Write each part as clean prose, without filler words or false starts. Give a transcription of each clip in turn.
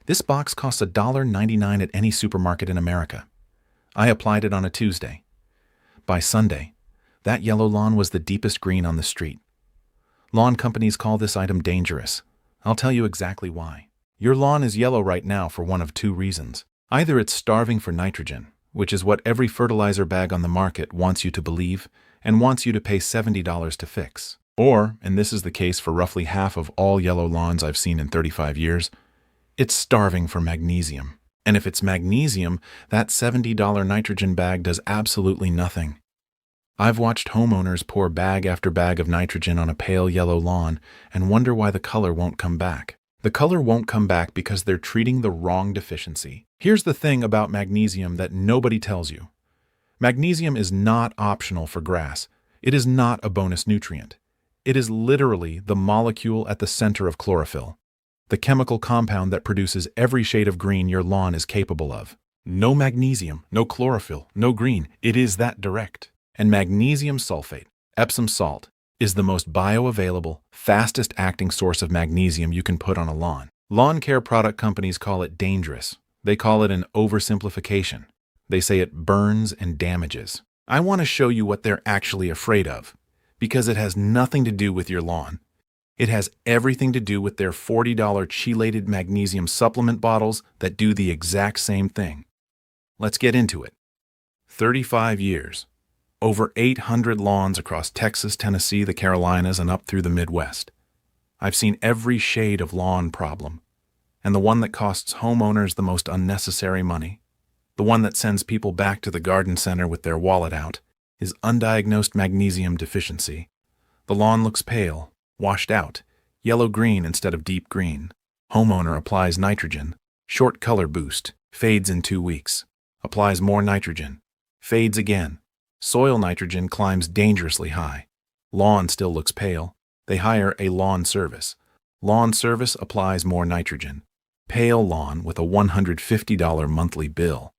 This box costs $1.99 at any supermarket in America. I applied it on a Tuesday. By Sunday, that yellow lawn was the deepest green on the street. Lawn companies call this item dangerous. I'll tell you exactly why. Your lawn is yellow right now for one of two reasons. Either it's starving for nitrogen, which is what every fertilizer bag on the market wants you to believe and wants you to pay $70 to fix. Or, and this is the case for roughly half of all yellow lawns I've seen in 35 years, it's starving for magnesium. And if it's magnesium, that $70 nitrogen bag does absolutely nothing. I've watched homeowners pour bag after bag of nitrogen on a pale yellow lawn and wonder why the color won't come back. The color won't come back because they're treating the wrong deficiency. Here's the thing about magnesium that nobody tells you. Magnesium is not optional for grass. It is not a bonus nutrient. It is literally the molecule at the center of chlorophyll, the chemical compound that produces every shade of green your lawn is capable of. No magnesium, no chlorophyll, no green. It is that direct. And magnesium sulfate, Epsom salt, is the most bioavailable, fastest-acting source of magnesium you can put on a lawn. Lawn care product companies call it dangerous. They call it an oversimplification. They say it burns and damages. I want to show you what they're actually afraid of, because it has nothing to do with your lawn. It has everything to do with their $40 chelated magnesium supplement bottles that do the exact same thing. Let's get into it. 35 years. Over 800 lawns across Texas, Tennessee, the Carolinas, and up through the Midwest. I've seen every shade of lawn problem. And the one that costs homeowners the most unnecessary money, the one that sends people back to the garden center with their wallet out, is undiagnosed magnesium deficiency. The lawn looks pale, washed out, yellow-green instead of deep green. Homeowner applies nitrogen, short color boost, fades in 2 weeks. Applies more nitrogen, fades again. Soil nitrogen climbs dangerously high. Lawn still looks pale. They hire a lawn service. Lawn service applies more nitrogen. Pale lawn with a $150 monthly bill.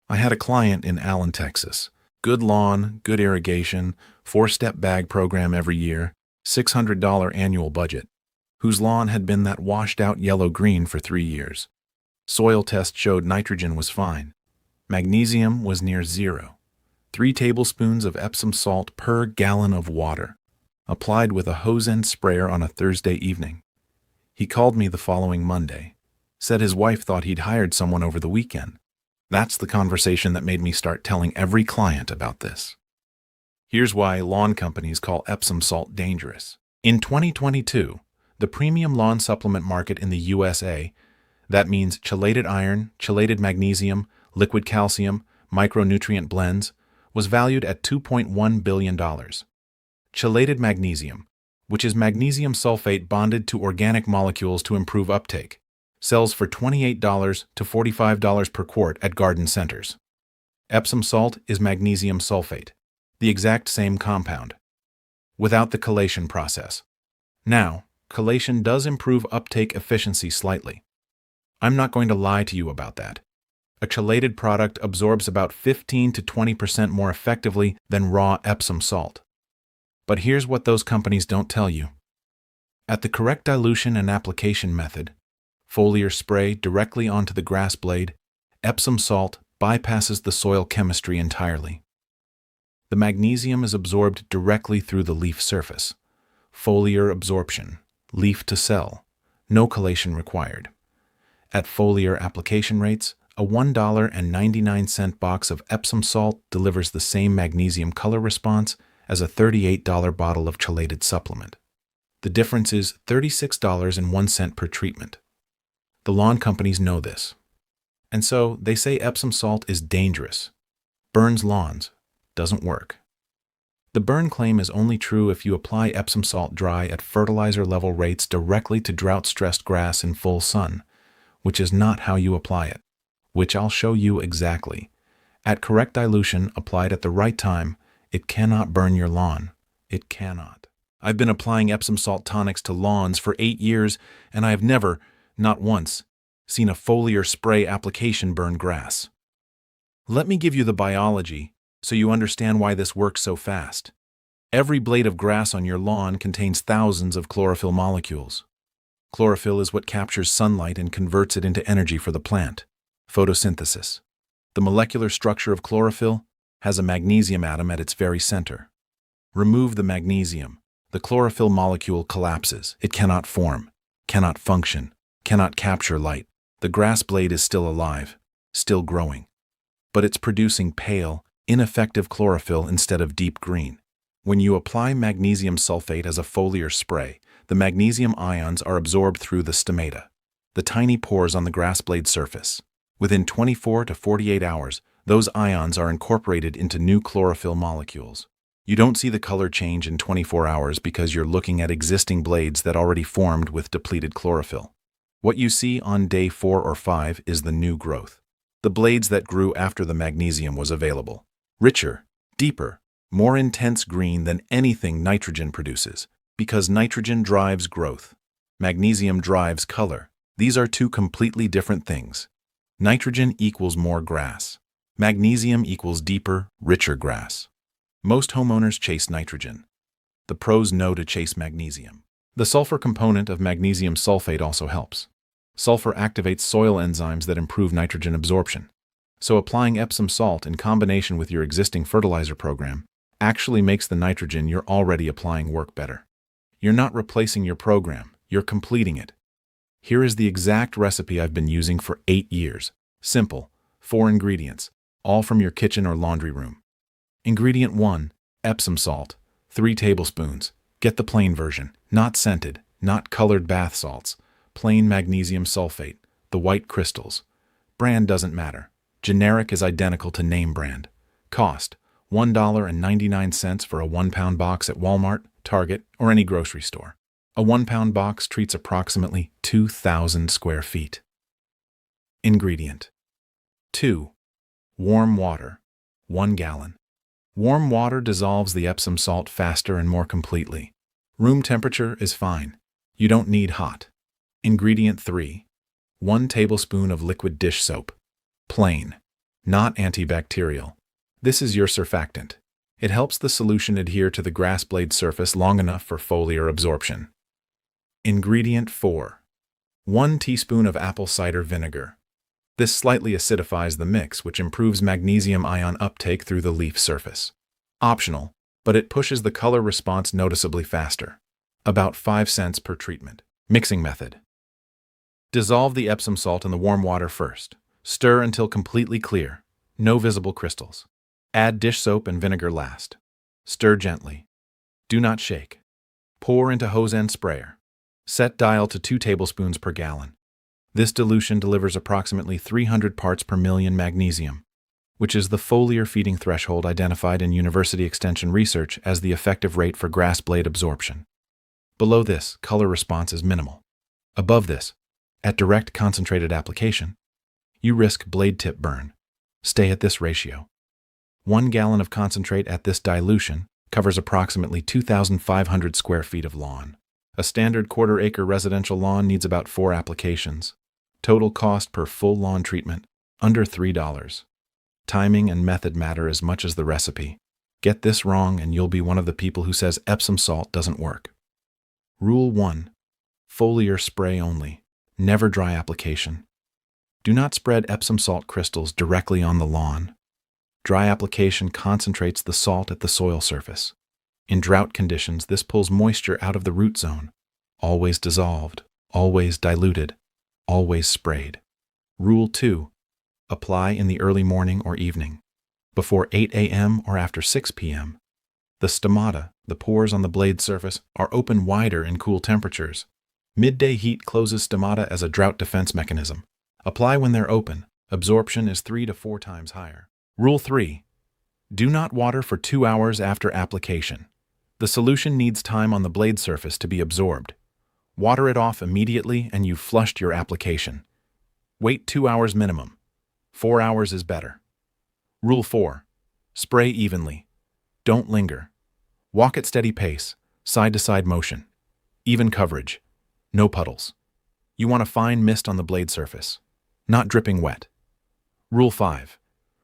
I had a client in Allen, Texas. Good lawn, good irrigation, 4-step bag program every year, $600 annual budget, whose lawn had been that washed-out yellow-green for 3 years. Soil test showed nitrogen was fine. Magnesium was near zero. 3 tablespoons of Epsom salt per gallon of water, applied with a hose-end sprayer on a Thursday evening. He called me the following Monday, said his wife thought he'd hired someone over the weekend. That's the conversation that made me start telling every client about this. Here's why lawn companies call Epsom salt dangerous. In 2022, the premium lawn supplement market in the USA, that means chelated iron, chelated magnesium, liquid calcium, micronutrient blends, was valued at $2.1 billion. Chelated magnesium, which is magnesium sulfate bonded to organic molecules to improve uptake, sells for $28 to $45 per quart at garden centers. Epsom salt is magnesium sulfate, the exact same compound, without the chelation process. Now, chelation does improve uptake efficiency slightly. I'm not going to lie to you about that. A chelated product absorbs about 15 to 20% more effectively than raw Epsom salt. But here's what those companies don't tell you. At the correct dilution and application method, foliar spray directly onto the grass blade, Epsom salt bypasses the soil chemistry entirely. The magnesium is absorbed directly through the leaf surface. Foliar absorption, leaf to cell, no chelation required. At foliar application rates, a $1.99 box of Epsom salt delivers the same magnesium color response as a $38 bottle of chelated supplement. The difference is $36.01 per treatment. The lawn companies know this. And so they say Epsom salt is dangerous. Burns lawns. Doesn't work. The burn claim is only true if you apply Epsom salt dry at fertilizer level rates directly to drought-stressed grass in full sun, which is not how you apply it. Which I'll show you exactly. At correct dilution, applied at the right time, it cannot burn your lawn. It cannot. I've been applying Epsom salt tonics to lawns for 8 years, and I have never, not once, seen a foliar spray application burn grass. Let me give you the biology so you understand why this works so fast. Every blade of grass on your lawn contains thousands of chlorophyll molecules. Chlorophyll is what captures sunlight and converts it into energy for the plant. Photosynthesis. The molecular structure of chlorophyll has a magnesium atom at its very center. Remove the magnesium. The chlorophyll molecule collapses. It cannot form, cannot function, cannot capture light. The grass blade is still alive, still growing. But it's producing pale, ineffective chlorophyll instead of deep green. When you apply magnesium sulfate as a foliar spray, the magnesium ions are absorbed through the stomata, the tiny pores on the grass blade surface. Within 24 to 48 hours, those ions are incorporated into new chlorophyll molecules. You don't see the color change in 24 hours because you're looking at existing blades that already formed with depleted chlorophyll. What you see on day 4 or 5 is the new growth. The blades that grew after the magnesium was available. Richer, deeper, more intense green than anything nitrogen produces, because nitrogen drives growth. Magnesium drives color. These are two completely different things. Nitrogen equals more grass. Magnesium equals deeper, richer grass. Most homeowners chase nitrogen. The pros know to chase magnesium. The sulfur component of magnesium sulfate also helps. Sulfur activates soil enzymes that improve nitrogen absorption. So applying Epsom salt in combination with your existing fertilizer program actually makes the nitrogen you're already applying work better. You're not replacing your program, you're completing it. Here is the exact recipe I've been using for 8 years. Simple, 4 ingredients, all from your kitchen or laundry room. Ingredient 1, Epsom salt, 3 tablespoons. Get the plain version, not scented, not colored bath salts. Plain magnesium sulfate, the white crystals. Brand doesn't matter. Generic is identical to name brand. Cost, $1.99 for a 1-pound box at Walmart, Target, or any grocery store. A 1-pound box treats approximately 2,000 square feet. Ingredient 2. Warm water, 1 gallon. Warm water dissolves the Epsom salt faster and more completely. Room temperature is fine. You don't need hot. Ingredient 3. 1 tablespoon of liquid dish soap. Plain, not antibacterial. This is your surfactant. It helps the solution adhere to the grass blade surface long enough for foliar absorption. Ingredient 4. 1 teaspoon of apple cider vinegar. This slightly acidifies the mix, which improves magnesium ion uptake through the leaf surface. Optional, but it pushes the color response noticeably faster. About 5 cents per treatment. Mixing method. Dissolve the Epsom salt in the warm water first. Stir until completely clear. No visible crystals. Add dish soap and vinegar last. Stir gently. Do not shake. Pour into hose end sprayer. Set dial to 2 tablespoons per gallon. This dilution delivers approximately 300 parts per million magnesium, which is the foliar feeding threshold identified in university extension research as the effective rate for grass blade absorption. Below this, color response is minimal. Above this, at direct concentrated application, you risk blade tip burn. Stay at this ratio. 1 gallon of concentrate at this dilution covers approximately 2,500 square feet of lawn. A standard quarter-acre residential lawn needs about 4 applications. Total cost per full lawn treatment, under $3. Timing and method matter as much as the recipe. Get this wrong and you'll be one of the people who says Epsom salt doesn't work. Rule 1. Foliar spray only. Never dry application. Do not spread Epsom salt crystals directly on the lawn. Dry application concentrates the salt at the soil surface. In drought conditions, this pulls moisture out of the root zone. Always dissolved, always diluted, always sprayed. Rule 2. Apply in the early morning or evening, before 8 a.m. or after 6 p.m. The stomata, the pores on the blade surface, are open wider in cool temperatures. Midday heat closes stomata as a drought defense mechanism. Apply when they're open. Absorption is 3 to 4 times higher. Rule 3. Do not water for 2 hours after application. The solution needs time on the blade surface to be absorbed. Water it off immediately and you've flushed your application. Wait 2 hours minimum. 4 hours is better. Rule 4. Spray evenly. Don't linger. Walk at steady pace, side-to-side motion. Even coverage. No puddles. You want a fine mist on the blade surface, not dripping wet. Rule 5.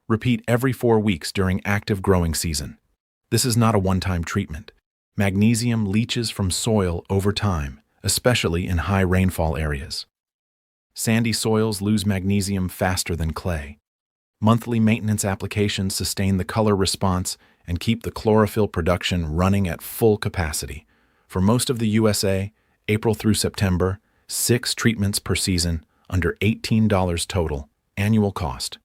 Repeat every 4 weeks during active growing season. This is not a one-time treatment. Magnesium leaches from soil over time, especially in high rainfall areas. Sandy soils lose magnesium faster than clay. Monthly maintenance applications sustain the color response and keep the chlorophyll production running at full capacity. For most of the USA, April through September, 6 treatments per season, under $18 total, annual cost.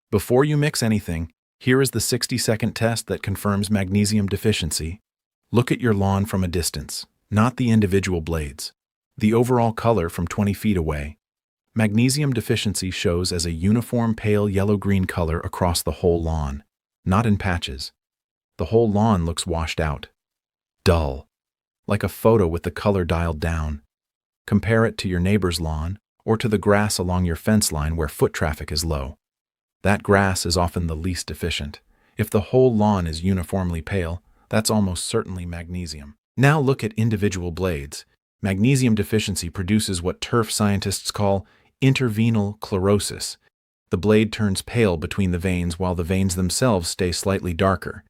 Before you mix anything, here is the 60-second test that confirms magnesium deficiency. Look at your lawn from a distance, not the individual blades. The overall color from 20 feet away. Magnesium deficiency shows as a uniform pale yellow-green color across the whole lawn, not in patches. The whole lawn looks washed out. Dull. Like a photo with the color dialed down. Compare it to your neighbor's lawn or to the grass along your fence line where foot traffic is low. That grass is often the least deficient. If the whole lawn is uniformly pale, that's almost certainly magnesium. Now look at individual blades. Magnesium deficiency produces what turf scientists call intervenal chlorosis. The blade turns pale between the veins while the veins themselves stay slightly darker.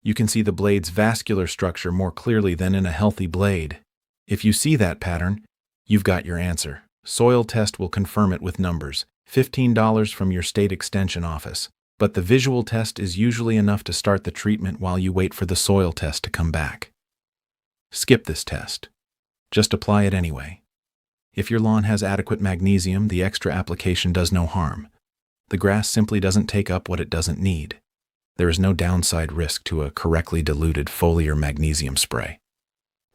You can see the blade's vascular structure more clearly than in a healthy blade. If you see that pattern, you've got your answer. Soil test will confirm it with numbers. $15 from your state extension office. But the visual test is usually enough to start the treatment while you wait for the soil test to come back. Skip this test. Just apply it anyway. If your lawn has adequate magnesium, the extra application does no harm. The grass simply doesn't take up what it doesn't need. There is no downside risk to a correctly diluted foliar magnesium spray.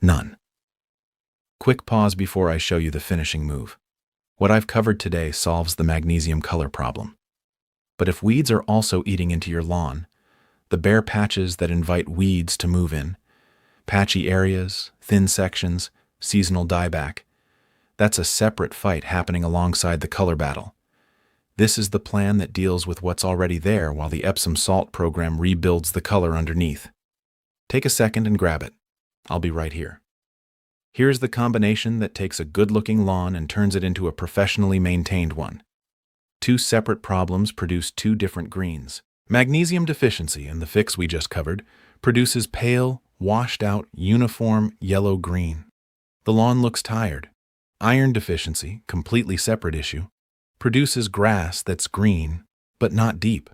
None. Quick pause before I show you the finishing move. What I've covered today solves the magnesium color problem. But if weeds are also eating into your lawn, the bare patches that invite weeds to move in, patchy areas, thin sections, seasonal dieback, that's a separate fight happening alongside the color battle. This is the plan that deals with what's already there while the Epsom salt program rebuilds the color underneath. Take a second and grab it. I'll be right here. Here's the combination that takes a good-looking lawn and turns it into a professionally maintained one. 2 separate problems produce 2 different greens. Magnesium deficiency, in the fix we just covered, produces pale, washed-out, uniform yellow-green. The lawn looks tired. Iron deficiency, completely separate issue, produces grass that's green, but not deep.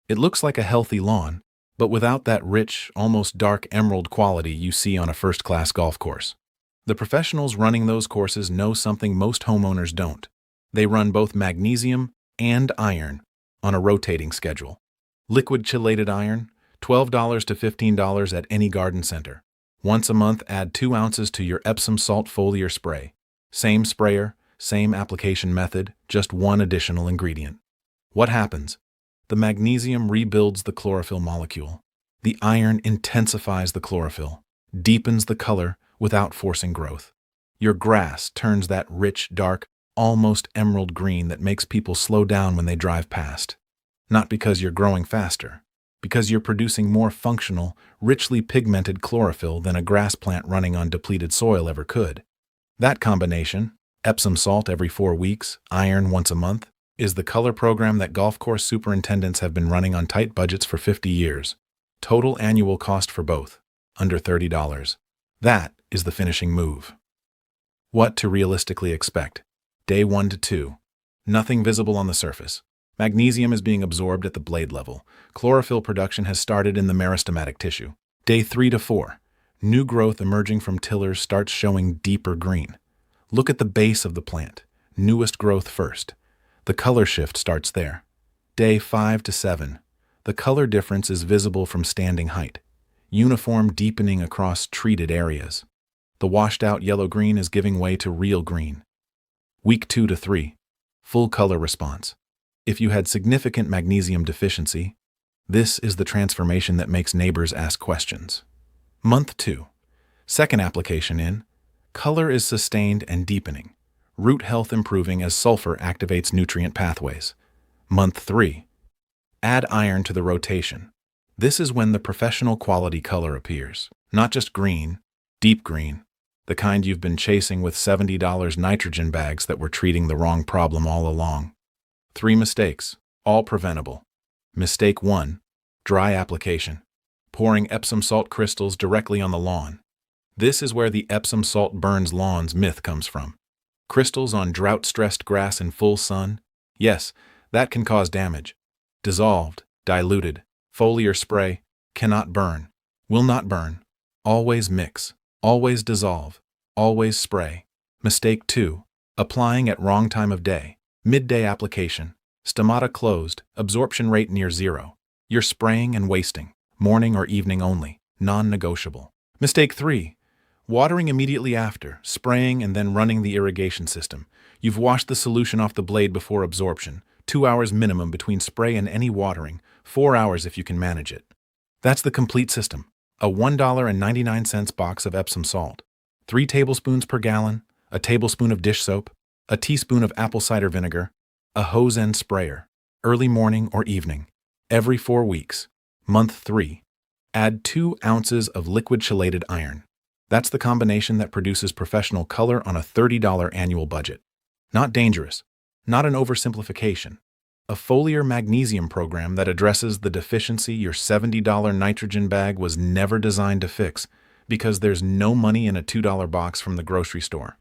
It looks like a healthy lawn, but without that rich, almost dark emerald quality you see on a first-class golf course. The professionals running those courses know something most homeowners don't. They run both magnesium and iron on a rotating schedule. Liquid chelated iron, $12 to $15 at any garden center. Once a month, add 2 ounces to your Epsom salt foliar spray. Same sprayer, same application method, just 1 additional ingredient. What happens? The magnesium rebuilds the chlorophyll molecule. The iron intensifies the chlorophyll, deepens the color without forcing growth. Your grass turns that rich, dark, almost emerald green that makes people slow down when they drive past. Not because you're growing faster, because you're producing more functional, richly pigmented chlorophyll than a grass plant running on depleted soil ever could. That combination, Epsom salt every 4 weeks, iron once a month, is the color program that golf course superintendents have been running on tight budgets for 50 years. Total annual cost for both, under $30. That is the finishing move. What to realistically expect? Day 1 to 2. Nothing visible on the surface. Magnesium is being absorbed at the blade level. Chlorophyll production has started in the meristematic tissue. Day 3 to 4. New growth emerging from tillers starts showing deeper green. Look at the base of the plant. Newest growth first. The color shift starts there. Day 5 to 7. The color difference is visible from standing height. Uniform deepening across treated areas. The washed-out yellow-green is giving way to real green. Week 2 to 3. Full color response. If you had significant magnesium deficiency, this is the transformation that makes neighbors ask questions. Month 2. Second application in. Color is sustained and deepening. Root health improving as sulfur activates nutrient pathways. Month 3. Add iron to the rotation. This is when the professional quality color appears. Not just green, deep green, the kind you've been chasing with $70 nitrogen bags that were treating the wrong problem all along. 3 mistakes, all preventable. Mistake 1. Dry application. Pouring Epsom salt crystals directly on the lawn. This is where the Epsom salt burns lawns myth comes from. Crystals on drought-stressed grass in full sun? Yes, that can cause damage. Dissolved, diluted, foliar spray, cannot burn, will not burn. Always mix, always dissolve, always spray. Mistake 2. Applying at wrong time of day. Midday application. Stomata closed, absorption rate near zero. You're spraying and wasting. Morning or evening only, non-negotiable. Mistake 3. Watering immediately after, spraying and then running the irrigation system. You've washed the solution off the blade before absorption. 2 hours minimum between spray and any watering, 4 hours if you can manage it. That's the complete system. A $1.99 box of Epsom salt, 3 tablespoons per gallon, a tablespoon of dish soap, a teaspoon of apple cider vinegar, a hose end sprayer, early morning or evening, every 4 weeks. Month 3. Add 2 ounces of liquid chelated iron. That's the combination that produces professional color on a $30 annual budget. Not dangerous, not an oversimplification. A foliar magnesium program that addresses the deficiency your $70 nitrogen bag was never designed to fix, because there's no money in a $2 box from the grocery store.